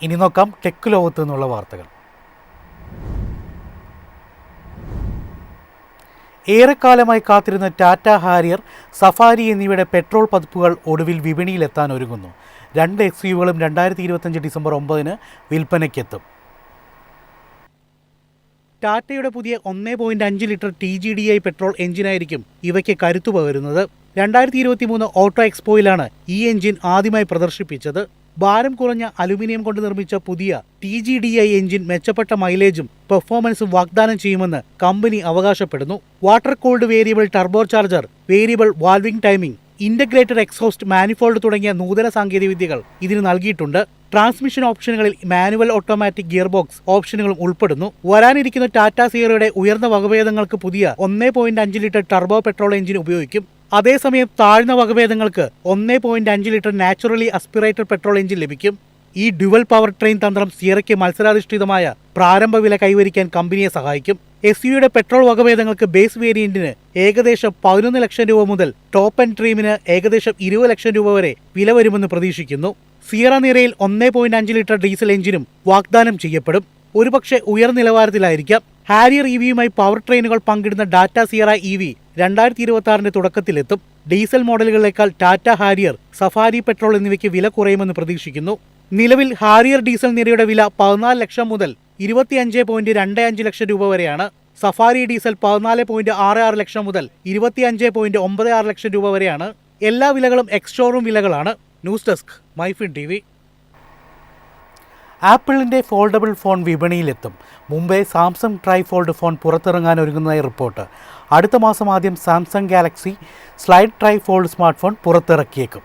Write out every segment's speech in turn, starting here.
ഇനി നോക്കാം ടെക് ലോകത്ത് നിന്നുള്ള വാർത്തകൾ. ഏറെക്കാലമായി കാത്തിരുന്ന ടാറ്റ ഹാരിയർ, സഫാരി എന്നിവയുടെ പെട്രോൾ പതിപ്പുകൾ ഒടുവിൽ വിപണിയിലെത്താൻ ഒരുങ്ങുന്നു. 2 SUVകളും 2025 ഡിസംബർ 9 വിൽപ്പനയ്ക്കെത്തും. ടാറ്റയുടെ പുതിയ 1.5 ലിറ്റർ TGDI പെട്രോൾ എഞ്ചിനായിരിക്കും ഇവയ്ക്ക് കരുത്തു പകരുന്നത്. 2023 ഓട്ടോ എക്സ്പോയിലാണ് ഈ എഞ്ചിൻ ആദ്യമായി പ്രദർശിപ്പിച്ചത്. ഭാരം കുറഞ്ഞ അലുമിനിയം കൊണ്ട് നിർമ്മിച്ച പുതിയ TGDI എഞ്ചിൻ മെച്ചപ്പെട്ട മൈലേജും പെർഫോമൻസും വാഗ്ദാനം ചെയ്യുമെന്ന് കമ്പനി അവകാശപ്പെടുന്നു. Water cooled variable turbocharger, variable valving timing, integrated exhaust manifold തുടങ്ങിയ നൂതന സാങ്കേതികവിദ്യകൾ ഇതിന് നൽകിയിട്ടുണ്ട്. ട്രാൻസ്മിഷൻ ഓപ്ഷനുകളിൽ മാനുവൽ ഓട്ടോമാറ്റിക് ഗിയർ ബോക്സ് ഓപ്ഷനുകളും ഉൾപ്പെടുന്നു. വരാനിരിക്കുന്ന ടാറ്റ സിയറയുടെ ഉയർന്ന വകഭേദങ്ങൾക്ക് പുതിയ 1.5 ലിറ്റർ ടർബോ പെട്രോൾ എഞ്ചിൻ ഉപയോഗിക്കും. അതേസമയം താഴ്ന്ന വകഭേദങ്ങൾക്ക് 1.5 litre naturally aspirated petrol engine ലഭിക്കും. ഈ ഡ്യുവൽ പവർ ട്രെയിൻ തന്ത്രം സിയറയ്ക്ക് മത്സരാധിഷ്ഠിതമായ പ്രാരംഭ വില കൈവരിക്കാൻ കമ്പനിയെ സഹായിക്കും. SUVയുടെ പെട്രോൾ വകഭേദങ്ങൾക്ക് ബേസ് വേരിയന്റിന് ഏകദേശം 11 ലക്ഷം രൂപ മുതൽ ടോപ്പ് ആൻഡ് ഡ്രീമിന് ഏകദേശം 20 ലക്ഷം രൂപ വരെ വില വരുമെന്ന് പ്രതീക്ഷിക്കുന്നു. സിയറ നിരയിൽ 1.5 ലിറ്റർ ഡീസൽ എഞ്ചിനും വാഗ്ദാനം ചെയ്യപ്പെടും. ഒരുപക്ഷെ ഉയർന്ന നിലവാരത്തിലായിരിക്കാം. ഹാരിയർ EVയുമായി പവർ ട്രെയിനുകൾ പങ്കിടുന്ന ടാറ്റ സിയറ EV 2026 തുടക്കത്തിലെത്തും. ഡീസൽ മോഡലുകളിലേക്കാൾ ടാറ്റ ഹാരിയർ, സഫാരി പെട്രോൾ എന്നിവയ്ക്ക് വില കുറയുമെന്ന് പ്രതീക്ഷിക്കുന്നു. നിലവിൽ ഹാരിയർ ഡീസൽ നിരയുടെ വില 14 ലക്ഷം മുതൽ 25.25 ലക്ഷം രൂപ വരെയാണ്. സഫാരി ഡീസൽ 14.66 ലക്ഷം മുതൽ 25.96 ലക്ഷം രൂപ വരെയാണ്. എല്ലാ വിലകളും എക്സ് ഷോറൂം വിലകളാണ്. News desk, MyFin TV. ആപ്പിളിൻ്റെ ഫോൾഡബിൾ ഫോൺ വിപണിയിലെത്തും. Mumbai Samsung tri fold phone പുറത്തിറങ്ങാൻ ഒരുങ്ങുന്നതായി റിപ്പോർട്ട്. അടുത്ത മാസം ആദ്യം Samsung Galaxy slide tri fold smartphone പുറത്തിറക്കിയേക്കും.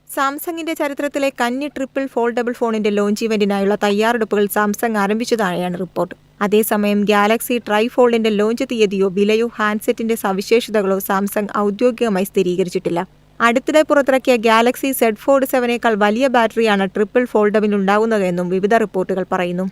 സാംസങ്ങിന്റെ ചരിത്രത്തിലെ കന്നി ട്രിപ്പിൾ ഫോൾഡബിൾ ഫോണിന്റെ ലോഞ്ച് ഇവന്റിനായുള്ള തയ്യാറെടുപ്പുകൾ സാംസങ് ആരംഭിച്ചതായാണ് റിപ്പോർട്ട്. അതേസമയം ഗാലക്സി ട്രൈ ഫോൾഡിന്റെ ലോഞ്ച് തീയതിയോ വിലയോ ഹാൻഡ്സെറ്റിന്റെ സവിശേഷതകളോ സാംസങ് ഔദ്യോഗികമായി സ്ഥിരീകരിച്ചിട്ടില്ല. അടുത്തിടെ പുറത്തിറക്കിയ ഗാലക്സി Z Fold 7 വലിയ ബാറ്ററിയാണ് ട്രിപ്പിൾ ഫോൾഡബിൽ ഉണ്ടാകുന്നതെന്നും വിവിധ റിപ്പോർട്ടുകൾ പറയുന്നു.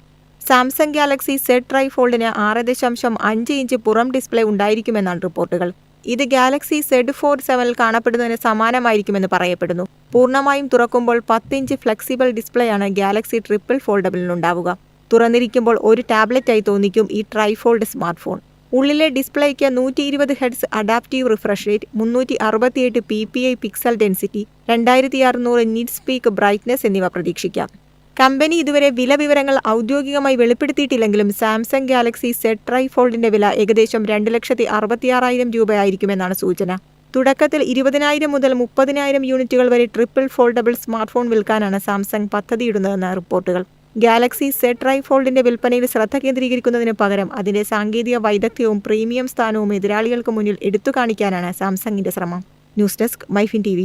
സാംസങ് ഗാലക്സി Z ട്രൈ ഫോൾഡിന് 6.5 ഇഞ്ച് പുറം ഡിസ്പ്ലേ ഉണ്ടായിരിക്കുമെന്നാണ് റിപ്പോർട്ടുകൾ. ഇത് ഗാലക്സി Z Fold 7 കാണപ്പെടുന്നതിന് സമാനമായിരിക്കുമെന്ന് പറയപ്പെടുന്നു. പൂർണ്ണമായും തുറക്കുമ്പോൾ 10 ഇഞ്ച് ഫ്ലെക്സിബിൾ ഡിസ്പ്ലേയാണ് ഗാലക്സി ട്രിപ്പിൾ ഫോൾഡബിളിനുണ്ടാവുക. തുറന്നിരിക്കുമ്പോൾ ഒരു ടാബ്ലറ്റായി തോന്നിക്കും ഈ ട്രൈഫോൾഡ് സ്മാർട്ട് ഫോൺ. ഉള്ളിലെ ഡിസ്പ്ലേക്ക് 120 Hz adaptive refresh rate, 368 ppi pixel density, 2600 nits peak brightness എന്നിവ പ്രതീക്ഷിക്കാം. കമ്പനി ഇതുവരെ വില വിവരങ്ങൾ ഔദ്യോഗികമായി വെളിപ്പെടുത്തിയിട്ടില്ലെങ്കിലും സാംസങ് ഗാലക്സി Z ട്രൈ ഫോൾഡിന്റെ വില ഏകദേശം 2,66,000 രൂപയായിരിക്കുമെന്നാണ് സൂചന. തുടക്കത്തിൽ 20,000 മുതൽ 30,000 യൂണിറ്റുകൾ വരെ ട്രിപ്പിൾ ഫോൾഡബിൾ സ്മാർട്ട് ഫോൺ വിൽക്കാനാണ് സാംസങ് പദ്ധതിയിടുന്നതെന്ന് റിപ്പോർട്ടുകൾ. ഗാലക്സി Z ട്രൈ ഫോൾഡിന്റെ വിൽപ്പനയിൽ ശ്രദ്ധ കേന്ദ്രീകരിക്കുന്നതിന് പകരം അതിന്റെ സാങ്കേതിക വൈദഗ്ധ്യവും പ്രീമിയം സ്ഥാനവും എതിരാളികൾക്ക് മുന്നിൽ എടുത്തു കാണിക്കാനാണ് സാംസങ്ങിന്റെ ശ്രമം. News desk, MyFin TV.